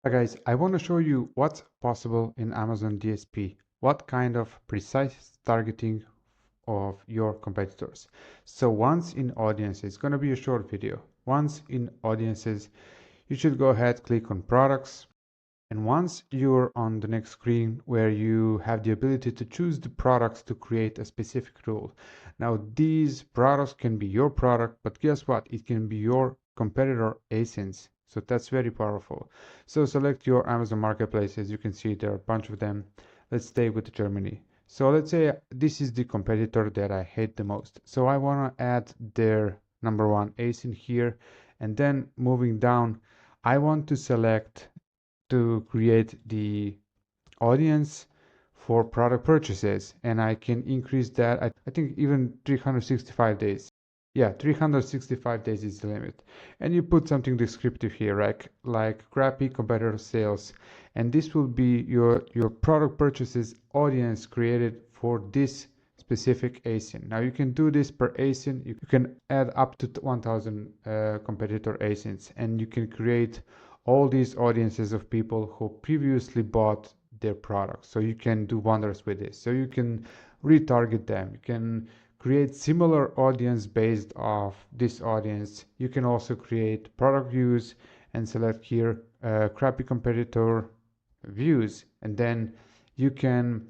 Hi guys, I want to show you what's possible in Amazon DSP. What kind of precise targeting of your competitors. So once in audiences, it's going to be a short video. Once in audiences, you should go ahead, click on products. And once you're on the next screen where you have the ability to choose the products to create a specific rule. Now these products can be your product, but guess what? It can be your competitor ASINs. So that's very powerful. So select your Amazon Marketplace. As you can see, there are a bunch of them. Let's stay with Germany. So let's say this is the competitor that I hate the most. So I want to add their number one ASIN here. And then moving down, I want to select to create the audience for product purchases, and I can increase that. I think even 365 days. Yeah, 365 days is the limit. And you put something descriptive here, right? Like crappy competitor sales. And this will be your product purchases audience created for this specific ASIN. Now you can do this per ASIN. You can add up to 1000 competitor ASINs, and you can create all these audiences of people who previously bought their products. So you can do wonders with this. So you can retarget them. You can create similar audience based off this audience. You can also create product views and select here crappy competitor views, and then you can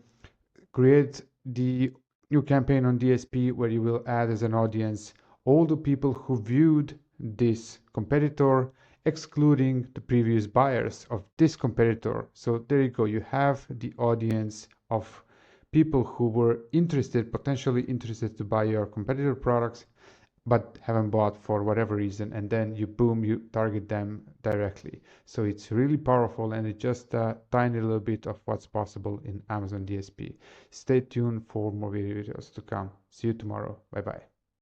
create the new campaign on DSP where you will add as an audience all the people who viewed this competitor, excluding the previous buyers of this competitor. So there you go, you have the audience of people who were interested, potentially interested to buy your competitor products, but haven't bought for whatever reason, and then you boom, you target them directly. So it's really powerful, and it's just a tiny little bit of what's possible in Amazon DSP. Stay tuned for more videos to come. See you tomorrow. Bye bye.